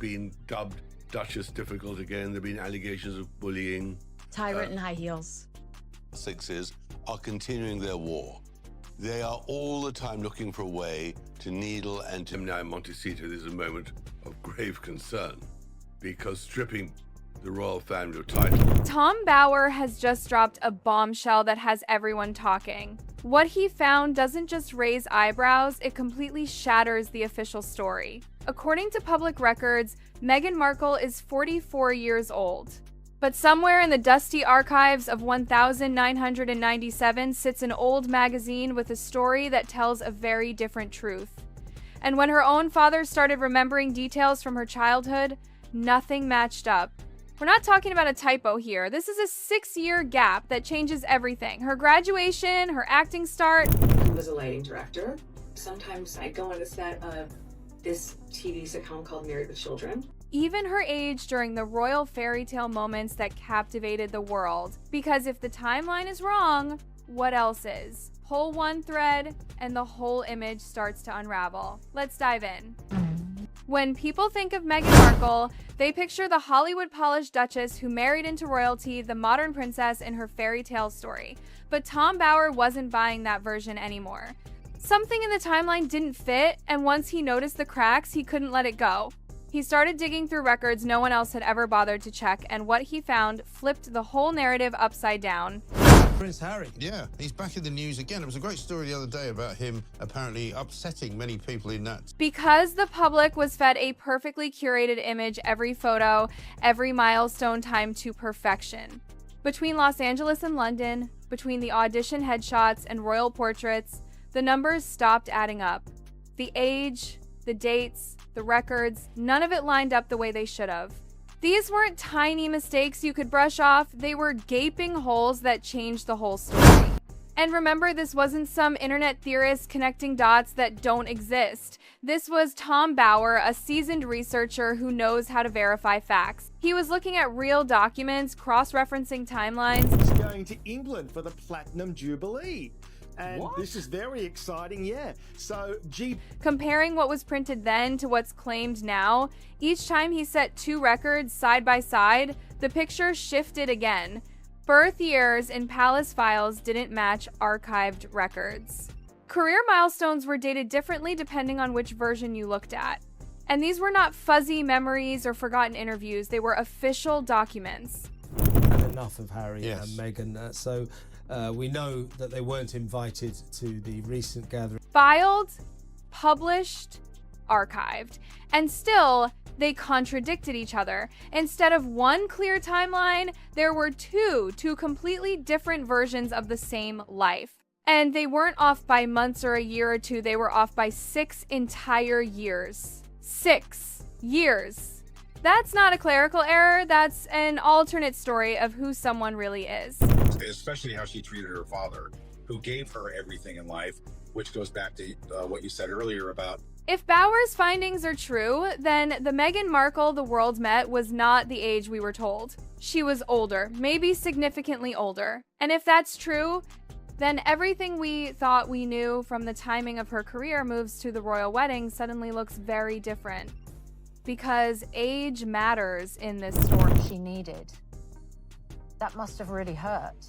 been dubbed Duchess difficult again. There have been allegations of bullying. Tyrant in high heels. Sixes are continuing their war. They are all the time looking for a way to needle and to... Now in Montecito, there's a moment of grave concern because stripping the royal family of title. Tom Bower has just dropped a bombshell that has everyone talking. What he found doesn't just raise eyebrows, it completely shatters the official story. According to public records, Meghan Markle is 44 years old. But somewhere in the dusty archives of 1997 sits an old magazine with a story that tells a very different truth. And when her own father started remembering details from her childhood, nothing matched up. We're not talking about a typo here. This is a 6-year gap that changes everything. Her graduation, her acting start. He was a lighting director. Sometimes I go on the set of this TV sitcom called Married with Children. Even her age during the royal fairy tale moments that captivated the world. Because if the timeline is wrong, what else is? Pull one thread and the whole image starts to unravel. Let's dive in. When people think of Meghan Markle, they picture the Hollywood polished Duchess who married into royalty, the modern princess in her fairy tale story. But Tom Bower wasn't buying that version anymore. Something in the timeline didn't fit, and once he noticed the cracks, he couldn't let it go. He started digging through records no one else had ever bothered to check, and what he found flipped the whole narrative upside down. Prince Harry. Yeah, he's back in the news again. It was a great story the other day about him apparently upsetting many people in that. Because the public was fed a perfectly curated image every photo, every milestone timed to perfection. Between Los Angeles and London, between the audition headshots and royal portraits, the numbers stopped adding up. The age, the dates, the records, none of it lined up the way they should have. These weren't tiny mistakes you could brush off, they were gaping holes that changed the whole story. And remember, this wasn't some internet theorist connecting dots that don't exist. This was Tom Bower, a seasoned researcher who knows how to verify facts. He was looking at real documents, cross-referencing timelines. He's going to England for the Platinum Jubilee. And what? This is very exciting, yeah. So, Comparing what was printed then to what's claimed now, each time he set two records side by side, the picture shifted again. Birth years in palace files didn't match archived records. Career milestones were dated differently depending on which version you looked at. And these were not fuzzy memories or forgotten interviews, they were official documents. Enough of Harry Yes. and Meghan, so we know that they weren't invited to the recent gathering. Filed, published, archived. And still, they contradicted each other. Instead of one clear timeline, there were two completely different versions of the same life. And they weren't off by months or a year or two, they were off by 6 entire years. 6 years. That's not a clerical error, that's an alternate story of who someone really is. Especially how she treated her father, who gave her everything in life, which goes back to what you said earlier about... If Bower's findings are true, then the Meghan Markle the world met was not the age we were told. She was older, maybe significantly older. And if that's true, then everything we thought we knew from the timing of her career moves to the royal wedding suddenly looks very different. Because age matters in this story. She needed. That must have really hurt.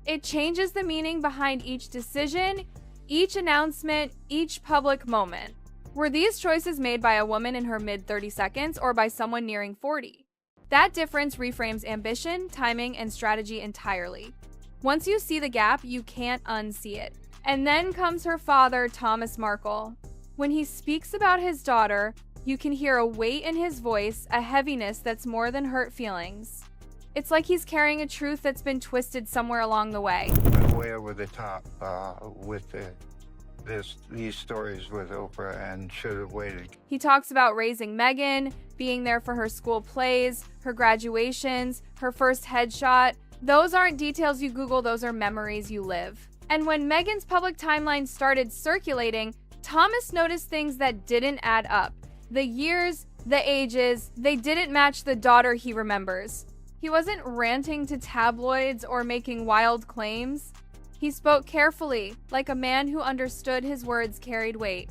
It changes the meaning behind each decision, each announcement, each public moment. Were these choices made by a woman in her mid-30s or by someone nearing 40? That difference reframes ambition, timing, and strategy entirely. Once you see the gap, you can't unsee it. And then comes her father, Thomas Markle. When he speaks about his daughter, you can hear a weight in his voice, a heaviness that's more than hurt feelings. It's like he's carrying a truth that's been twisted somewhere along the way. Went way over the top with these stories with Oprah and should have waited. He talks about raising Meghan, being there for her school plays, her graduations, her first headshot. Those aren't details you Google, those are memories you live. And when Meghan's public timeline started circulating, Thomas noticed things that didn't add up. The years, the ages, they didn't match the daughter he remembers. He wasn't ranting to tabloids or making wild claims. He spoke carefully, like a man who understood his words carried weight.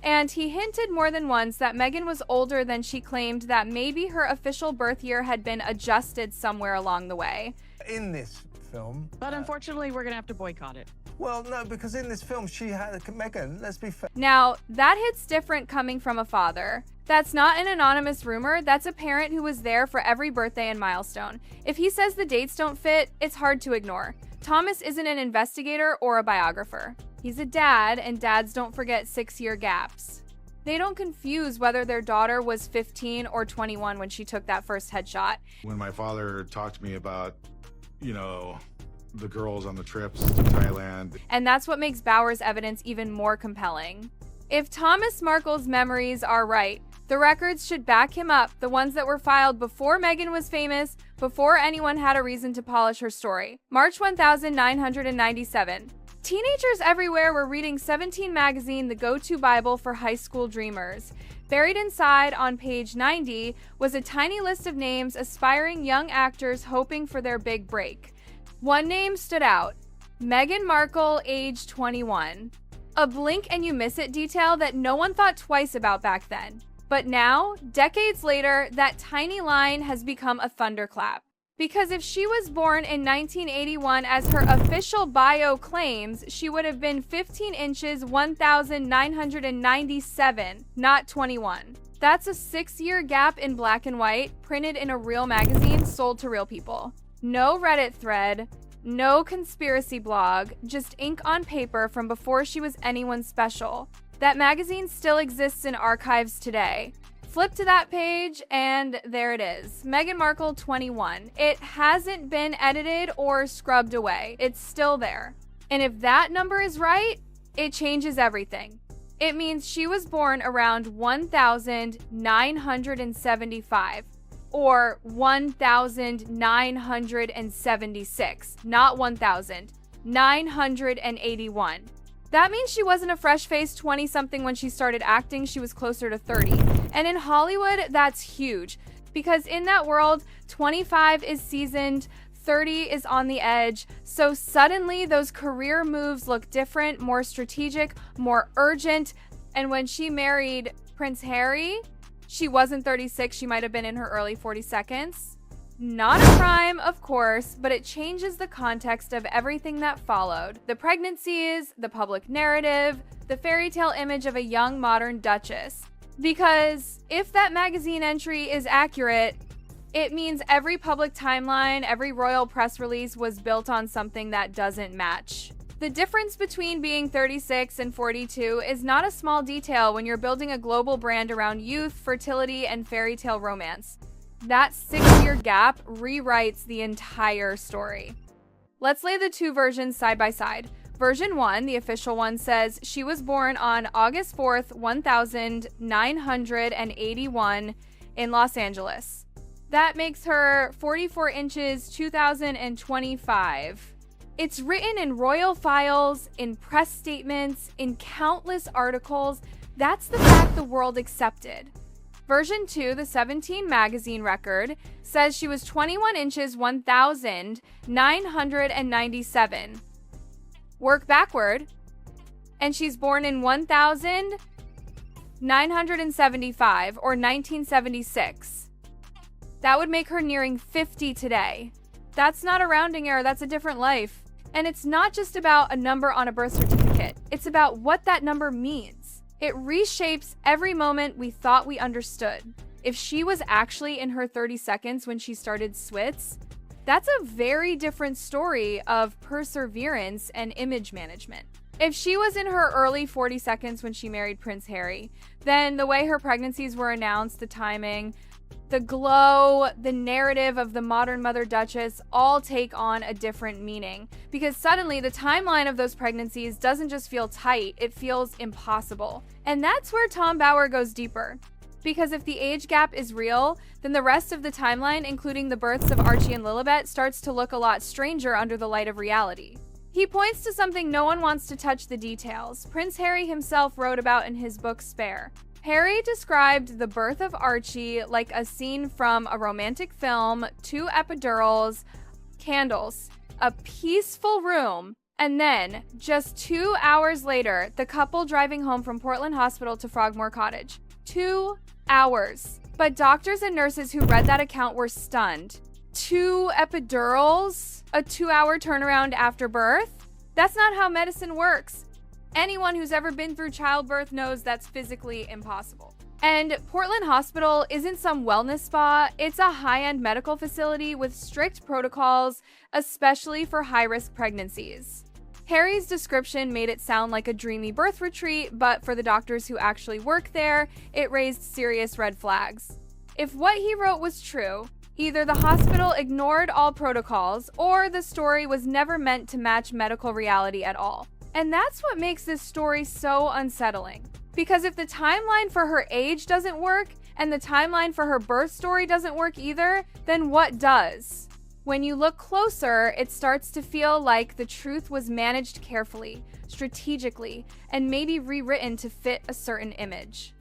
And he hinted more than once that Meghan was older than she claimed, that maybe her official birth year had been adjusted somewhere along the way. In this film... But unfortunately, we're going to have to boycott it. Well, no, because in this film, she had... Meghan, let's be fair. Now, that hits different coming from a father. That's not an anonymous rumor. That's a parent who was there for every birthday and milestone. If he says the dates don't fit, it's hard to ignore. Thomas isn't an investigator or a biographer. He's a dad, and dads don't forget 6-year gaps. They don't confuse whether their daughter was 15 or 21 when she took that first headshot. When my father talked to me about, you know, the girls on the trips to Thailand. And that's what makes Bauer's evidence even more compelling. If Thomas Markle's memories are right, the records should back him up, the ones that were filed before Meghan was famous, before anyone had a reason to polish her story. March 1997. Teenagers everywhere were reading 17 magazine, the go-to Bible for high school dreamers. Buried inside, on page 90, was a tiny list of names aspiring young actors hoping for their big break. One name stood out: Meghan Markle, age 21. A blink and you miss it detail that no one thought twice about back then. But now, decades later, that tiny line has become a thunderclap. Because if she was born in 1981 as her official bio claims, she would have been 15 inches 1,997, not 21. That's a 6-year gap in black and white, printed in a real magazine, sold to real people. No Reddit thread, no conspiracy blog, just ink on paper from before she was anyone special. That magazine still exists in archives today. Flip to that page, and there it is. Meghan Markle, 21. It hasn't been edited or scrubbed away. It's still there. And if that number is right, it changes everything. It means she was born around 1,975, or 1,976, not 1,981. That means she wasn't a fresh-faced 20-something when she started acting. She was closer to 30. And in Hollywood, that's huge, because in that world, 25 is seasoned, 30 is on the edge. So suddenly those career moves look different, more strategic, more urgent. And when she married Prince Harry, she wasn't 36. She might have been in her early 42nds. Not a crime, of course, but it changes the context of everything that followed. The pregnancies, the public narrative, the fairy tale image of a young modern duchess. Because if that magazine entry is accurate, it means every public timeline, every royal press release was built on something that doesn't match. The difference between being 36 and 42 is not a small detail when you're building a global brand around youth, fertility, and fairy tale romance. That 6-year gap rewrites the entire story. Let's lay the two versions side by side. Version 1, the official one, says she was born on August 4th, 1981 in Los Angeles. That makes her 44 inches, 2025. It's written in royal files, in press statements, in countless articles. That's the fact the world accepted. Version 2, the 17 magazine record, says she was 21 inches, 1,997. Work backward, and she's born in 1975 or 1976. That would make her nearing 50 today. That's not a rounding error, that's a different life. And it's not just about a number on a birth certificate, it's about what that number means. It reshapes every moment we thought we understood. If she was actually in her 30 seconds when she started Swits, that's a very different story of perseverance and image management. If she was in her early 40 seconds when she married Prince Harry, then the way her pregnancies were announced, the timing, the glow, the narrative of the modern Mother Duchess all take on a different meaning. Because suddenly the timeline of those pregnancies doesn't just feel tight, it feels impossible. And that's where Tom Bauer goes deeper. Because if the age gap is real, then the rest of the timeline, including the births of Archie and Lilibet, starts to look a lot stranger under the light of reality. He points to something no one wants to touch: the details. Prince Harry himself wrote about in his book Spare. Harry described the birth of Archie like a scene from a romantic film, 2 epidurals, candles, a peaceful room, And then, just 2 hours later, the couple driving home from Portland Hospital to Frogmore Cottage. 2 hours. But doctors and nurses who read that account were stunned. 2 epidurals? A 2-hour turnaround after birth? That's not how medicine works. Anyone who's ever been through childbirth knows that's physically impossible. And Portland Hospital isn't some wellness spa, it's a high-end medical facility with strict protocols, especially for high-risk pregnancies. Harry's description made it sound like a dreamy birth retreat, but for the doctors who actually work there, it raised serious red flags. If what he wrote was true, either the hospital ignored all protocols, or the story was never meant to match medical reality at all. And that's what makes this story so unsettling. Because if the timeline for her age doesn't work, and the timeline for her birth story doesn't work either, then what does? When you look closer, it starts to feel like the truth was managed carefully, strategically, and maybe rewritten to fit a certain image.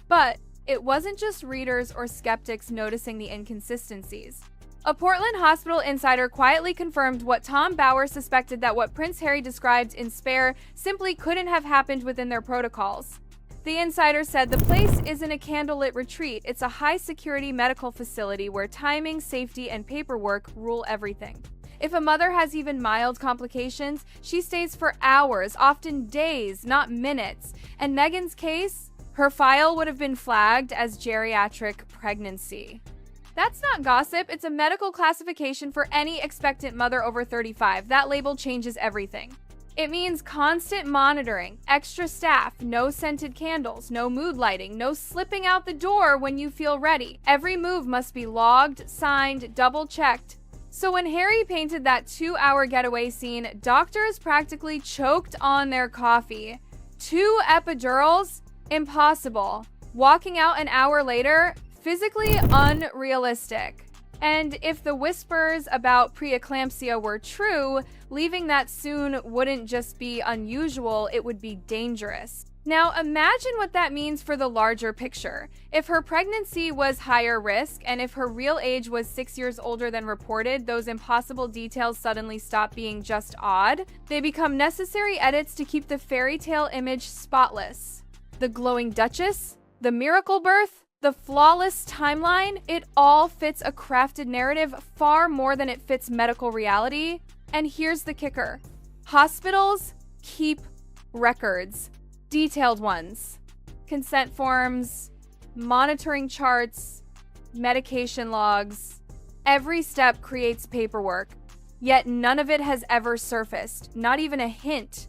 But it wasn't just readers or skeptics noticing the inconsistencies. A Portland Hospital insider quietly confirmed what Tom Bauer suspected, that what Prince Harry described in Spare simply couldn't have happened within their protocols. The insider said the place isn't a candlelit retreat, it's a high-security medical facility where timing, safety, and paperwork rule everything. If a mother has even mild complications, she stays for hours, often days, not minutes. And Meghan's case, her file would have been flagged as geriatric pregnancy. That's not gossip, it's a medical classification for any expectant mother over 35. That label changes everything. It means constant monitoring, extra staff, no scented candles, no mood lighting, no slipping out the door when you feel ready. Every move must be logged, signed, double-checked. So when Harry painted that 2-hour getaway scene, doctors practically choked on their coffee. 2 epidurals? Impossible. Walking out an hour later? Physically unrealistic. And if the whispers about preeclampsia were true, leaving that soon wouldn't just be unusual, it would be dangerous. Now imagine what that means for the larger picture. If her pregnancy was higher risk, and if her real age was 6 years older than reported, those impossible details suddenly stop being just odd. They become necessary edits to keep the fairy tale image spotless. The glowing duchess, the miracle birth, the flawless timeline, it all fits a crafted narrative far more than it fits medical reality. And here's the kicker. Hospitals keep records, detailed ones, consent forms, monitoring charts, medication logs. Every step creates paperwork, yet none of it has ever surfaced, not even a hint.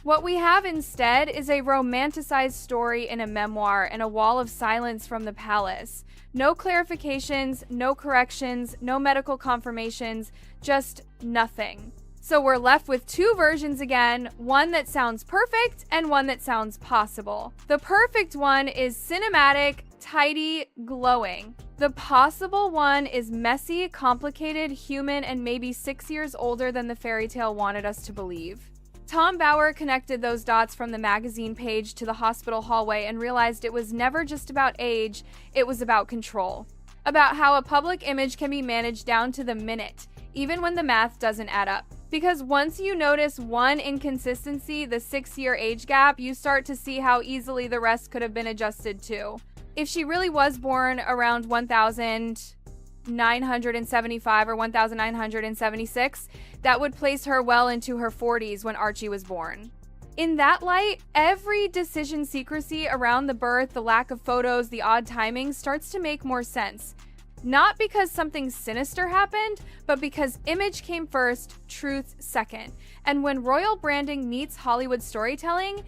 What we have instead is a romanticized story in a memoir and a wall of silence from the palace. No clarifications, no corrections, no medical confirmations, just nothing. So we're left with 2 versions again, one that sounds perfect and one that sounds possible. The perfect one is cinematic, tidy, glowing. The possible one is messy, complicated, human, and maybe 6 years older than the fairy tale wanted us to believe. Tom Bauer connected those dots from the magazine page to the hospital hallway and realized it was never just about age, it was about control. About how a public image can be managed down to the minute, even when the math doesn't add up. Because once you notice one inconsistency, the 6-year age gap, you start to see how easily the rest could have been adjusted too. If she really was born around 1975 or 1976, that would place her well into her 40s when Archie was born. In that light, every decision secrecy around the birth, the lack of photos, the odd timing starts to make more sense. Not because something sinister happened, but because image came first, truth second. And when royal branding meets Hollywood storytelling,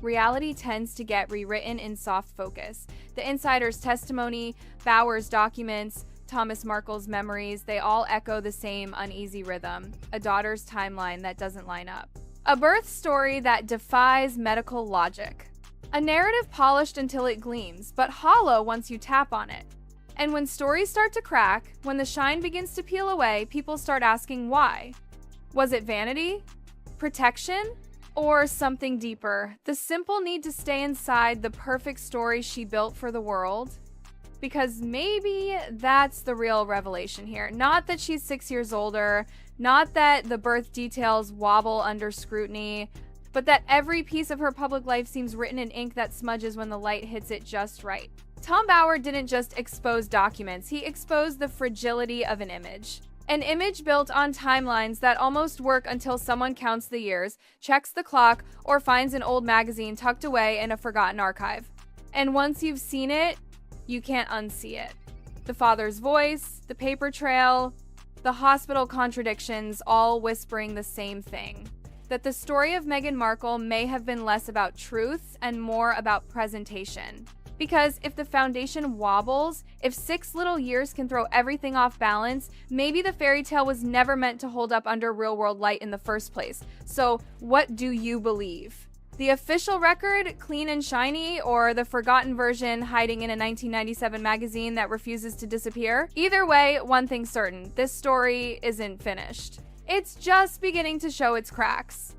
reality tends to get rewritten in soft focus. The insider's testimony, Bauer's documents, Thomas Markle's memories, they all echo the same uneasy rhythm, a daughter's timeline that doesn't line up. A birth story that defies medical logic. A narrative polished until it gleams, but hollow once you tap on it. And when stories start to crack, when the shine begins to peel away, people start asking why. Was it vanity? Protection? Or something deeper? The simple need to stay inside the perfect story she built for the world? because maybe that's the real revelation here. Not that she's 6 years older, not that the birth details wobble under scrutiny, but that every piece of her public life seems written in ink that smudges when the light hits it just right. Tom Bauer didn't just expose documents, he exposed the fragility of an image. An image built on timelines that almost work until someone counts the years, checks the clock, or finds an old magazine tucked away in a forgotten archive. And once you've seen it, you can't unsee it. The father's voice, the paper trail, the hospital contradictions, all whispering the same thing. That the story of Meghan Markle may have been less about truth and more about presentation. Because if the foundation wobbles, if 6 little years can throw everything off balance, maybe the fairy tale was never meant to hold up under real-world light in the first place. So what do you believe? The official record, clean and shiny, or the forgotten version hiding in a 1997 magazine that refuses to disappear? Either way, one thing's certain, this story isn't finished. It's just beginning to show its cracks.